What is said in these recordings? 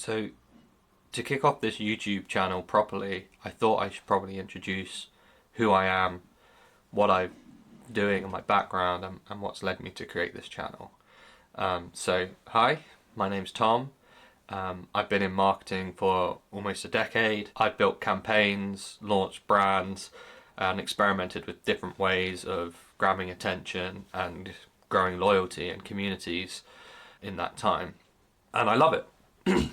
So to kick off this YouTube channel properly, I thought I should probably introduce who I am, what I'm doing and my background and what's led me to create this channel. Hi, my name's Tom. I've been in marketing for almost a decade. I've built campaigns, launched brands, and experimented with different ways of grabbing attention and growing loyalty and communities in that time. And I love it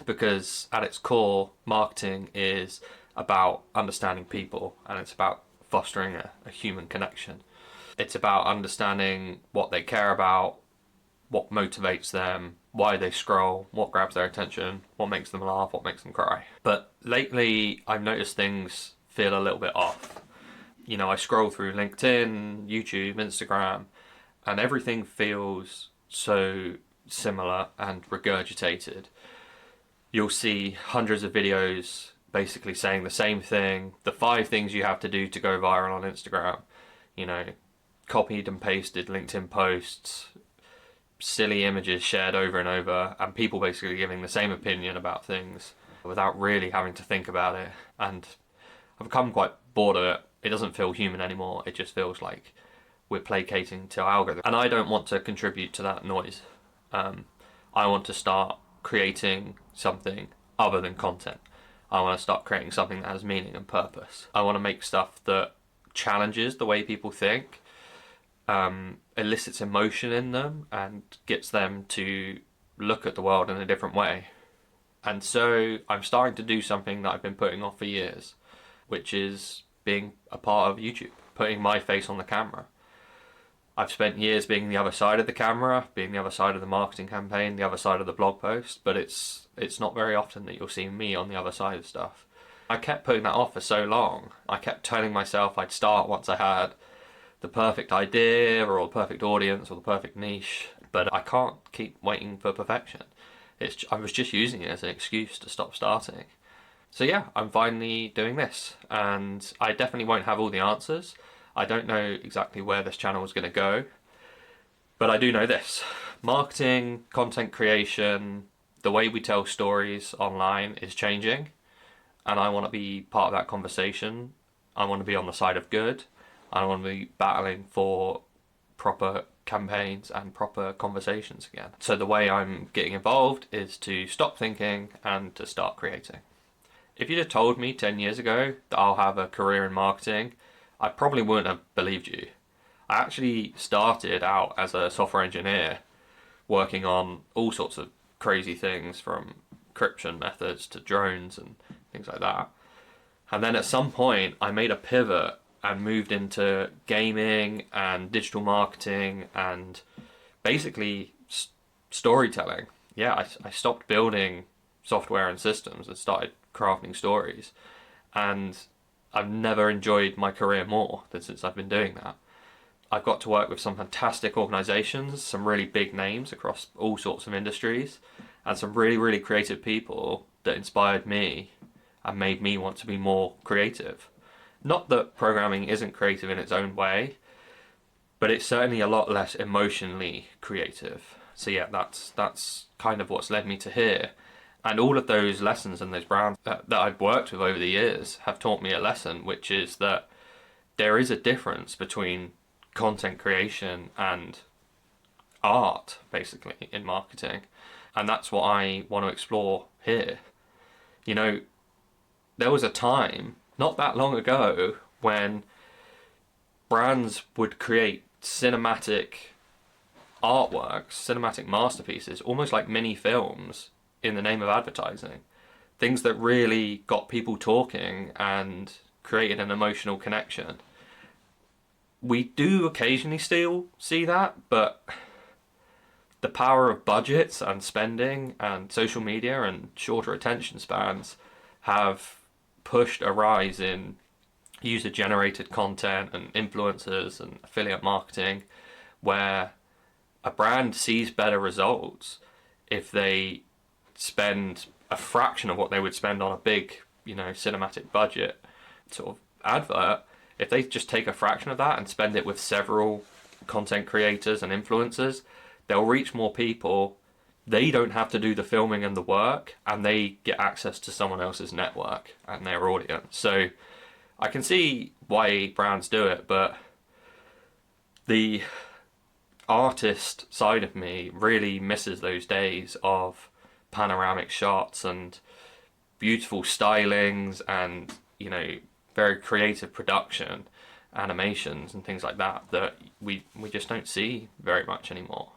because at its core, marketing is about understanding people and it's about fostering a human connection. It's about understanding what they care about, what motivates them, why they scroll, what grabs their attention, what makes them laugh, what makes them cry. But lately, I've noticed things feel a little bit off. You know, I scroll through LinkedIn, YouTube, Instagram, and everything feels so similar and regurgitated. You'll see hundreds of videos basically saying the same thing, the 5 things you have to do to go viral on Instagram. You know, copied and pasted LinkedIn posts, silly images shared over and over, and people basically giving the same opinion about things without really having to think about it. And I've become quite bored of it. It doesn't feel human anymore. It just feels like we're placating to algorithms. And I don't want to contribute to that noise. I want to start creating something other than content. I want to start creating something that has meaning and purpose. I want to make stuff that challenges the way people think, elicits emotion in them and gets them to look at the world in a different way. And so I'm starting to do something that I've been putting off for years, which is being a part of YouTube, putting my face on the camera. I've spent years being the other side of the camera, being the other side of the marketing campaign, the other side of the blog post, but it's not very often that you'll see me on the other side of stuff. I kept putting that off for so long. I kept telling myself I'd start once I had the perfect idea or the perfect audience or the perfect niche, but I can't keep waiting for perfection. I was just using it as an excuse to stop starting. So yeah, I'm finally doing this, and I definitely won't have all the answers. I don't know exactly where this channel is going to go, but I do know this. Marketing, content creation, the way we tell stories online is changing, and I want to be part of that conversation. I want to be on the side of good. I want to be battling for proper campaigns and proper conversations again. So the way I'm getting involved is to stop thinking and to start creating. If you'd have told me 10 years ago that I'll have a career in marketing, I probably wouldn't have believed you. I actually started out as a software engineer working on all sorts of crazy things, from encryption methods to drones and things like that. And then at some point I made a pivot and moved into gaming and digital marketing and basically storytelling. Yeah, I stopped building software and systems and started crafting stories. And I've never enjoyed my career more than since I've been doing that. I've got to work with some fantastic organizations, some really big names across all sorts of industries, and some really, really creative people that inspired me and made me want to be more creative. Not that programming isn't creative in its own way, but it's certainly a lot less emotionally creative. So yeah, that's kind of what's led me to here. And all of those lessons and those brands that I've worked with over the years have taught me a lesson, which is that there is a difference between content creation and art, basically, in marketing. And that's what I want to explore here. You know, there was a time, not that long ago, when brands would create cinematic artworks, cinematic masterpieces, almost like mini films, in the name of advertising. Things that really got people talking and created an emotional connection. We do occasionally still see that, but the power of budgets and spending and social media and shorter attention spans have pushed a rise in user-generated content and influencers and affiliate marketing, where a brand sees better results if they spend a fraction of what they would spend on a big, cinematic budget sort of advert. If they just take a fraction of that and spend it with several content creators and influencers, they'll reach more people they don't have to do the filming and the work, and they get access to someone else's network and their audience. So I can see why brands do it, but the artist side of me really misses those days of panoramic shots and beautiful stylings and, you know, very creative production, animations and things like that we just don't see very much anymore.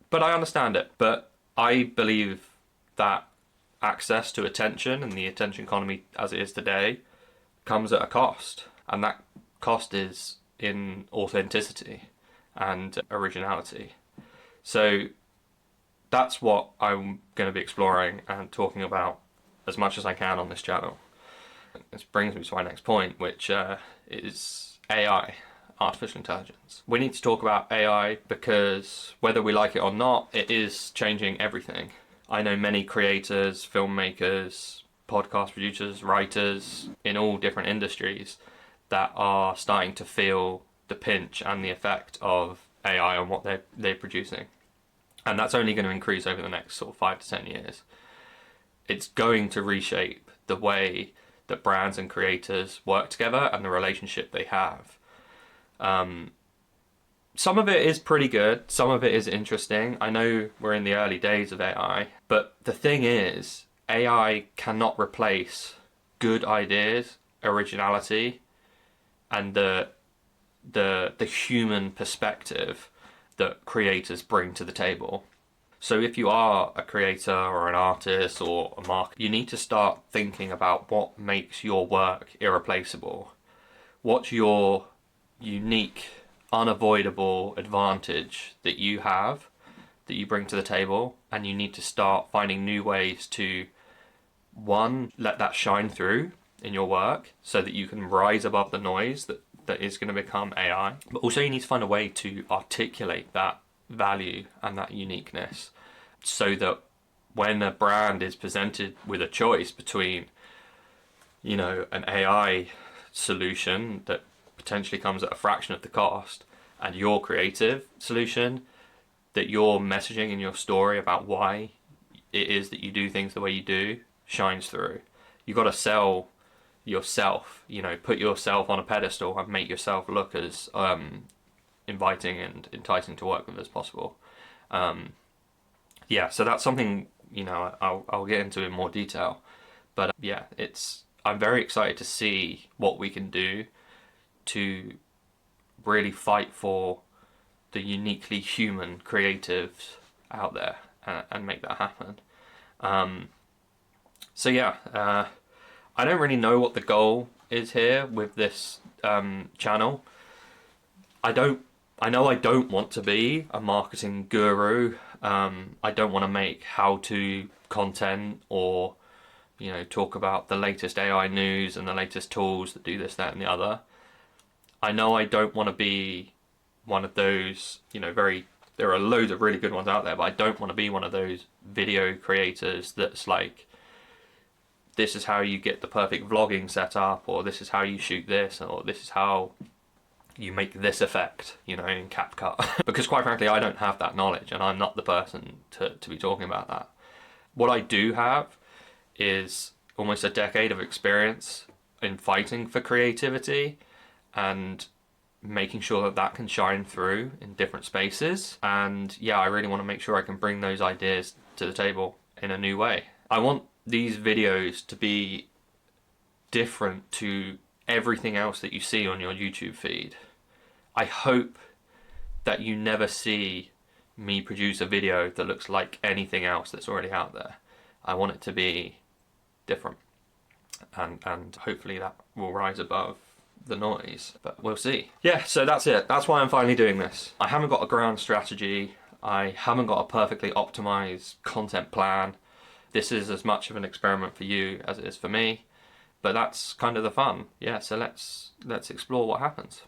But I understand it. But I believe that access to attention and the attention economy as it is today comes at a cost, and that cost is in authenticity and originality. So that's what I'm going to be exploring and talking about as much as I can on this channel. This brings me to my next point, which is AI, artificial intelligence. We need to talk about AI because whether we like it or not, it is changing everything. I know many creators, filmmakers, podcast producers, writers in all different industries that are starting to feel the pinch and the effect of AI on what they're producing. And that's only going to increase over the next sort of 5 to 10 years. It's going to reshape the way that brands and creators work together and the relationship they have. Some of it is pretty good, some of it is interesting. I know we're in the early days of AI, but the thing is, AI cannot replace good ideas, originality, and the human perspective that creators bring to the table. So if you are a creator or an artist or a marketer, you need to start thinking about what makes your work irreplaceable. What's your unique, unavoidable advantage that you have, that you bring to the table, and you need to start finding new ways to, one, let that shine through in your work so that you can rise above the noise that is going to become AI. But also you need to find a way to articulate that value and that uniqueness so that when a brand is presented with a choice between, you know, an AI solution that potentially comes at a fraction of the cost and your creative solution, that your messaging in your story about why it is that you do things the way you do shines through. You've got to sell yourself, you know, put yourself on a pedestal and make yourself look as inviting and enticing to work with as possible. Yeah, so that's something, you know, I'll get into in more detail. But yeah, I'm very excited to see what we can do to really fight for the uniquely human creatives out there and make that happen. So yeah, I don't really know what the goal is here with this channel. I know I don't want to be a marketing guru. I don't want to make how-to content or, you know, talk about the latest AI news and the latest tools that do this, that, and the other. I know I don't want to be one of those, you know, there are loads of really good ones out there, but I don't want to be one of those video creators that's like, this is how you get the perfect vlogging setup, or this is how you shoot this, or this is how you make this effect, you know, in CapCut. Because quite frankly, I don't have that knowledge, and I'm not the person to be talking about that. What I do have is almost a decade of experience in fighting for creativity and making sure that that can shine through in different spaces. And yeah, I really want to make sure I can bring those ideas to the table in a new way. I want these videos to be different to everything else that you see on your YouTube feed. I hope that you never see me produce a video that looks like anything else that's already out there. I want it to be different, and hopefully that will rise above the noise, but we'll see. Yeah, so that's it. That's why I'm finally doing this. I haven't got a grand strategy. I haven't got a perfectly optimized content plan. This is as much of an experiment for you as it is for me, but that's kind of the fun. Yeah, so let's explore what happens.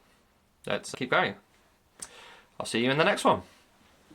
Let's keep going. I'll see you in the next one.